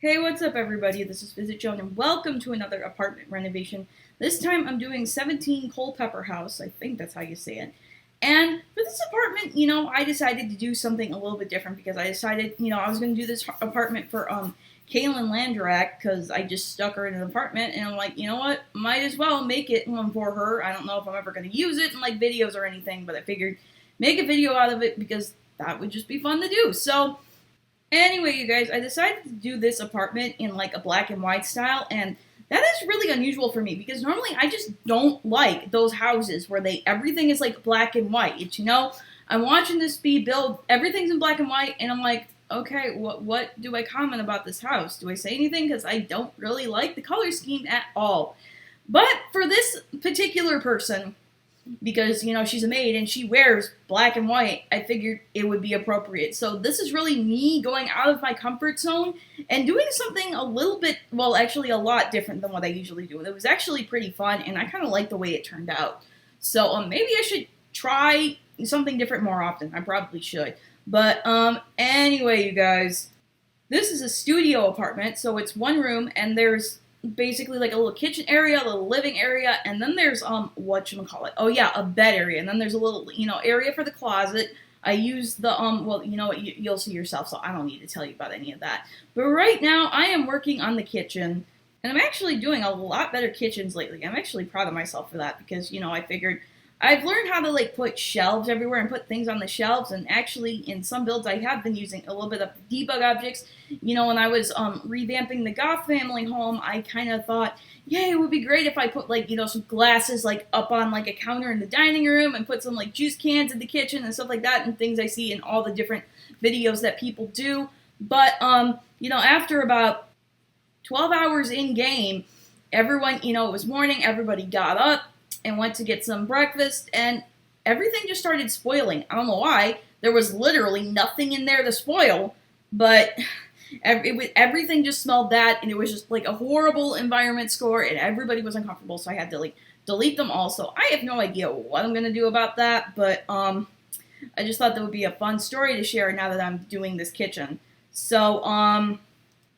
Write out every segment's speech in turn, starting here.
Hey, what's up everybody? This is VisitJoan and welcome to another apartment renovation. This time I'm doing 17 Culpeper House. I think that's how you say it. And for this apartment, I decided to do something a little bit different because I decided, I was going to do this apartment for Kaylin Landrak because I just stuck her in an apartment and I'm like, you know what? Might as well make it one for her. I don't know if I'm ever going to use it in like videos or anything, but I figured make a video out of it because that would just be fun to do. So anyway, you guys, I decided to do this apartment in like a black and white style, and that is really unusual for me because normally I just don't like those houses where everything is like black and white. I'm watching this be built, everything's in black and white, and I'm like, okay, what do I comment about this house? Do I say anything? Because I don't really like the color scheme at all. But for this particular person, because she's a maid and she wears black and white, I figured it would be appropriate. So this is really me going out of my comfort zone and doing something a little bit, well, actually a lot different than what I usually do. It was actually pretty fun and I kind of like the way it turned out. So maybe I should try something different more often. I probably should. But anyway, you guys, this is a studio apartment, so it's one room and there's basically like a little kitchen area, a little living area, and then there's whatchamacallit. Oh yeah, a bed area, and then there's a little area for the closet. I use the well, you'll see yourself, so I don't need to tell you about any of that. But right now I am working on the kitchen, and I'm actually doing a lot better kitchens lately. I'm actually proud of myself for that because I figured I've learned how to like put shelves everywhere and put things on the shelves, and actually in some builds I have been using a little bit of debug objects. When I was revamping the Goth family home, I kind of thought, yeah, it would be great if I put like some glasses like up on like a counter in the dining room and put some like juice cans in the kitchen and stuff like that, and things I see in all the different videos that people do. But after about 12 hours in game, everyone, it was morning, everybody got up and went to get some breakfast, and everything just started spoiling. I don't know why. There was literally nothing in there to spoil, but everything just smelled bad, and it was just like a horrible environment score, and everybody was uncomfortable, so I had to like delete them all. So I have no idea what I'm gonna do about that, but I just thought that would be a fun story to share now that I'm doing this kitchen. So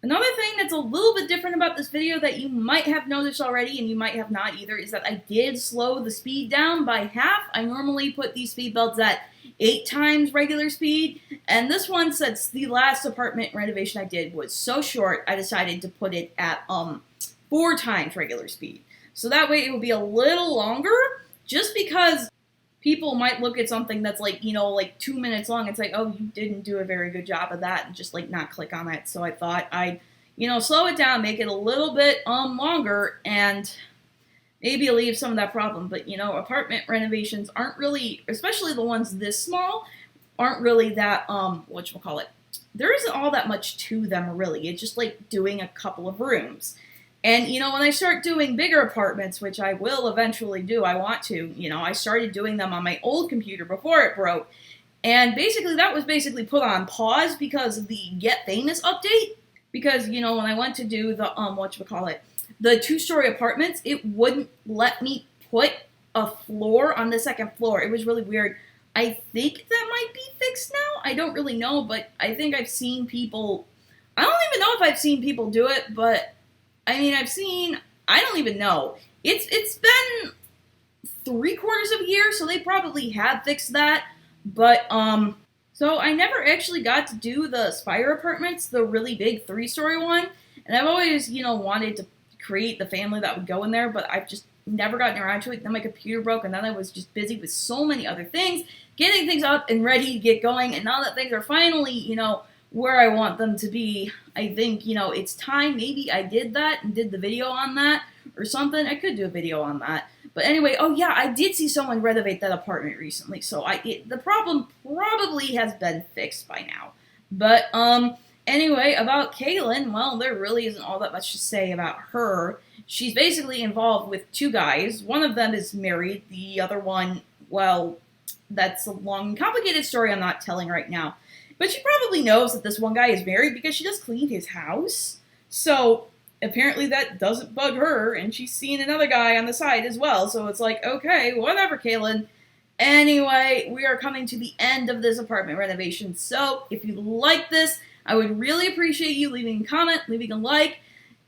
another thing that's a little bit different about this video that you might have noticed already, and you might have not either, is that I did slow the speed down by half. I normally put these speed belts at 8 times regular speed, and this one, since the last apartment renovation I did was so short, I decided to put it at 4 times regular speed. So that way it will be a little longer, just because people might look at something that's like, like 2 minutes long. It's like, oh, you didn't do a very good job of that, and just like not click on that. So I thought I'd, slow it down, make it a little bit longer, and maybe alleviate some of that problem. But apartment renovations aren't really, especially the ones this small, aren't really that whatchamacallit. There isn't all that much to them really. It's just like doing a couple of rooms. And, when I start doing bigger apartments, which I will eventually do, I want to, I started doing them on my old computer before it broke. And basically, that was basically put on pause because of the Get Famous update. Because, when I went to do the, the 2-story apartments, it wouldn't let me put a floor on the second floor. It was really weird. I think that might be fixed now. I don't really know, but I think I've seen people, I don't even know if I've seen people do it, but I mean, I don't even know. It's been 3/4 of a year, so they probably have fixed that. But, so I never actually got to do the Spire apartments, the really big 3-story one. And I've always, wanted to create the family that would go in there, but I've just never gotten around to it. Then my computer broke, and then I was just busy with so many other things, getting things up and ready to get going. And now that things are finally, where I want them to be, I think, it's time. Maybe I did that and did the video on that or something. I could do a video on that. But anyway, oh yeah, I did see someone renovate that apartment recently, so the problem probably has been fixed by now. But anyway, about Kaylin, well, there really isn't all that much to say about her. She's basically involved with 2 guys. One of them is married. The other one, well, that's a long and complicated story I'm not telling right now. But she probably knows that this one guy is married because she does clean his house. So apparently that doesn't bug her, and she's seen another guy on the side as well. So it's like, okay, whatever, Kaylin. Anyway, we are coming to the end of this apartment renovation. So if you like this, I would really appreciate you leaving a comment, leaving a like,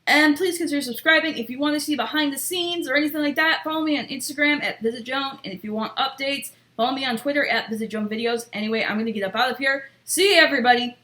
and please consider subscribing. If you want to see behind the scenes or anything like that, follow me on Instagram at VisitJoan, and if you want updates, follow me on Twitter at VisitJoanVideos. Anyway, I'm going to get up out of here. See you, everybody!